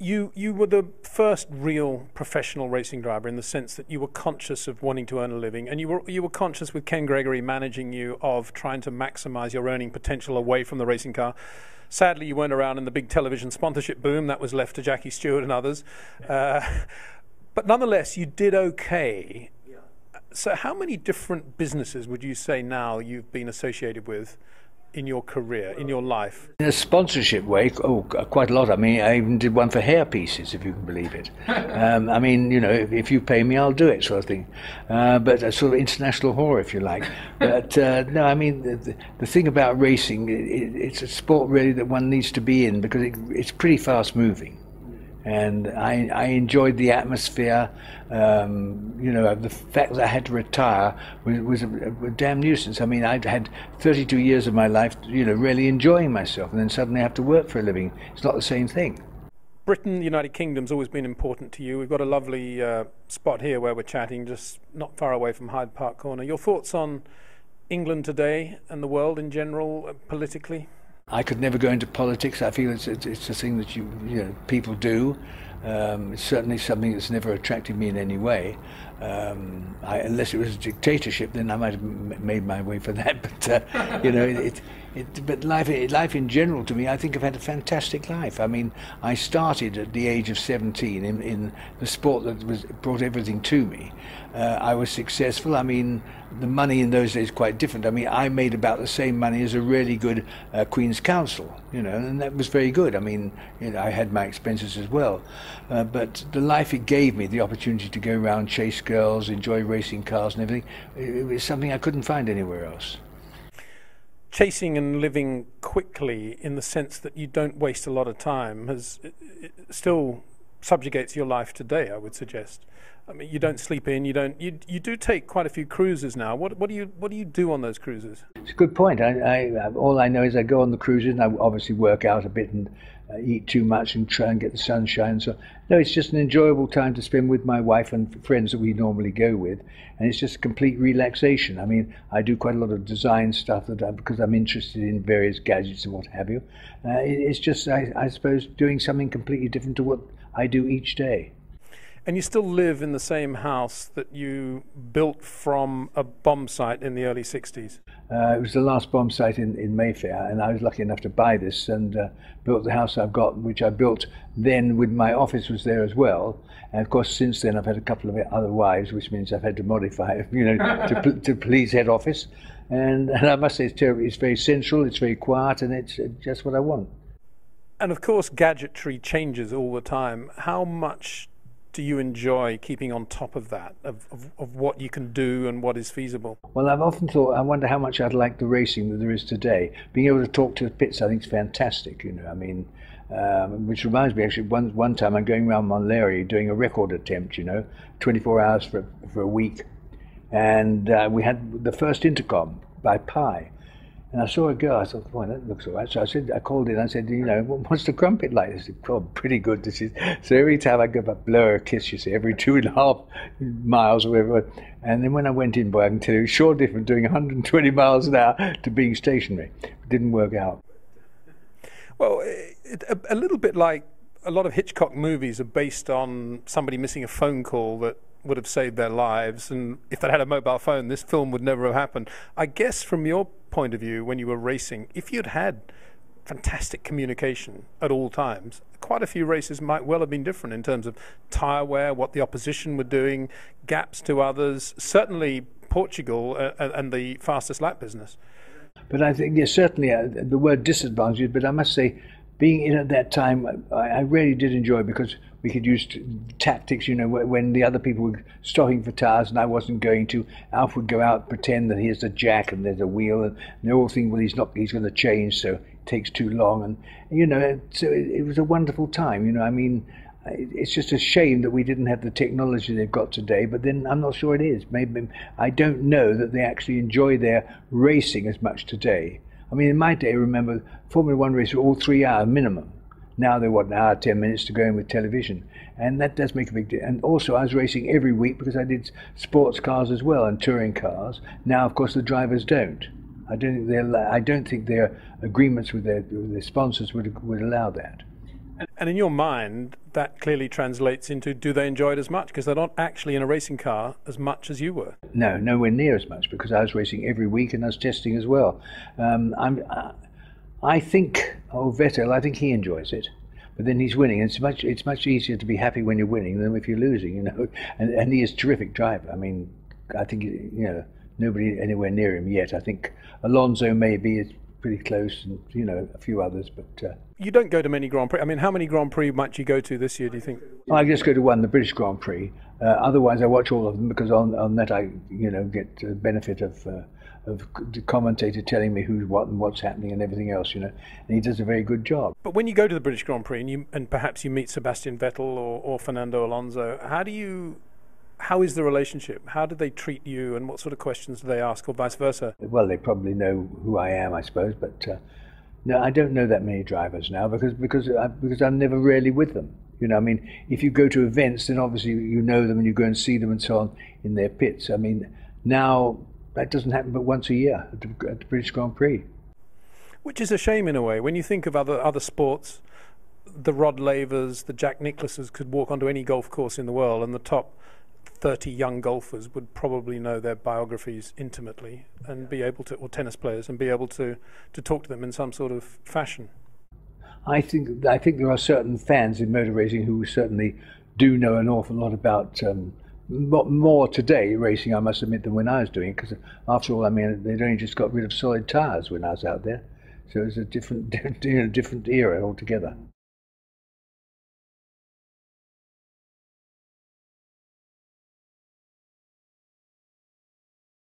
You were the first real professional racing driver in the sense that you were conscious of wanting to earn a living, and you were conscious with Ken Gregory managing you of trying to maximise your earning potential away from the racing car. Sadly, you weren't around in the big television sponsorship boom. That was left to Jackie Stewart and others. But nonetheless, you did okay. So how many different businesses would you say now you've been associated with in your career, in your life? In a sponsorship way, quite a lot. I mean, I even did one for hair pieces, if you can believe it. I mean, you know, if you pay me, I'll do it, sort of thing. But a sort of international whore, if you like. But no, I mean, the thing about racing, it's a sport really that one needs to be in because it's pretty fast moving. And I enjoyed the atmosphere. You know, the fact that I had to retire was a damn nuisance. I mean, I'd had 32 years of my life, you know, really enjoying myself, and then suddenly I have to work for a living. It's not the same thing. Britain, the United Kingdom's always been important to you. We've got a lovely spot here where we're chatting, just not far away from Hyde Park Corner. Your thoughts on England today and the world in general, politically? I could never go into politics. I feel it's a thing that you know people do. It's certainly something that's never attracted me in any way. Unless it was a dictatorship, then I might have made my way for that. But you know, but life in general, to me, I think I've had a fantastic life. I mean, I started at the age of 17 in the sport that brought everything to me. I was successful. I mean, the money in those days is quite different. I mean, I made about the same money as a really good Queen's Counsel, you know, and that was very good. I mean, you know, I had my expenses as well. But the life it gave me, the opportunity to go around, chase girls, enjoy racing cars and everything, it was something I couldn't find anywhere else. Chasing and living quickly in the sense that you don't waste a lot of time it still subjugates your life today, I would suggest. I mean, you don't sleep in. You do take quite a few cruises now. What do you do on those cruises? It's a good point. All I know is I go on the cruises and I obviously work out a bit and eat too much and try and get the sunshine. So no, it's just an enjoyable time to spend with my wife and friends that we normally go with, and it's just complete relaxation. I mean, I do quite a lot of design stuff because I'm interested in various gadgets and what have you. It's just I suppose doing something completely different to what I do each day. And you still live in the same house that you built from a bomb site in the early 60s? It was the last bomb site in Mayfair, and I was lucky enough to buy this and built the house I've got, which I built then with my office was there as well. And of course, since then I've had a couple of other wives, which means I've had to modify it, you know, to please head office. And I must say it's very central, it's very quiet, and it's just what I want. And of course, gadgetry changes all the time. How much do you enjoy keeping on top of that, of what you can do and what is feasible? Well, I've often thought, I wonder how much I'd like the racing that there is today. Being able to talk to the pits, I think, is fantastic, you know. I mean, which reminds me, actually, one time I'm going around Montlhéry doing a record attempt, you know, 24 hours for a week. And we had the first intercom by Pi. And I saw a girl, I thought, boy, that looks all right. So I called in, I said, you know, what's the crumpet like? They said, oh, pretty good, this is. So every time I go back, blow her a kiss, you see, every 2.5 miles or whatever. And then when I went in, boy, I can tell you, sure different doing 120 miles an hour to being stationary. It didn't work out. Well, a little bit like a lot of Hitchcock movies are based on somebody missing a phone call that would have saved their lives, and if they'd had a mobile phone, this film would never have happened. I guess from your point of view, when you were racing, if you'd had fantastic communication at all times, quite a few races might well have been different in terms of tyre wear, what the opposition were doing, gaps to others, certainly Portugal and the fastest lap business. But I think, yes, certainly the word disadvantages, but I must say, being in at that time, I really did enjoy it because we could use tactics, you know, when the other people were stopping for tyres and I wasn't going to, Alf would go out, pretend that here's a jack and there's a wheel, and they all think, well, he's going to change, so it takes too long. And, you know, so it was a wonderful time, you know. I mean, it's just a shame that we didn't have the technology they've got today, but then I'm not sure it is. Maybe I don't know that they actually enjoy their racing as much today. I mean, in my day, remember, Formula One races were all 3 hours minimum. Now they're, an hour, 10 minutes to go in with television. And that does make a big difference. And also, I was racing every week because I did sports cars as well and touring cars. Now, of course, the drivers don't. I don't think their agreements with their sponsors would allow that. And in your mind, that clearly translates into, do they enjoy it as much? Because they're not actually in a racing car as much as you were. No, nowhere near as much, because I was racing every week and I was testing as well. I think, Vettel, I think he enjoys it. But then he's winning. It's much easier to be happy when you're winning than if you're losing, you know. And he is a terrific driver. I mean, I think, you know, nobody anywhere near him yet. I think Alonso maybe is pretty close, and, you know, a few others. But you don't go to many Grand Prix. I mean, how many Grand Prix might you go to this year, do you think? I just go to one, the British Grand Prix. Otherwise, I watch all of them, because on that I, you know, get the benefit of the commentator telling me who's what and what's happening and everything else, you know, and he does a very good job. But when you go to the British Grand Prix and perhaps you meet Sebastian Vettel or Fernando Alonso, how is the relationship? How do they treat you, and what sort of questions do they ask, or vice versa? Well, they probably know who I am, I suppose, but no, I don't know that many drivers now, because I'm never really with them. You know, I mean, if you go to events, then obviously you know them and you go and see them and so on in their pits. I mean, now that doesn't happen but once a year at the British Grand Prix. Which is a shame in a way. When you think of other sports, the Rod Lavers, the Jack Nicklaus's could walk onto any golf course in the world, and the top 30 young golfers would probably know their biographies intimately and be able to, or tennis players, and be able to talk to them in some sort of fashion. I think there are certain fans in motor racing who certainly do know an awful lot about more today racing, I must admit, than when I was doing it, because after all, I mean, they'd only just got rid of solid tyres when I was out there, so it was a different era altogether.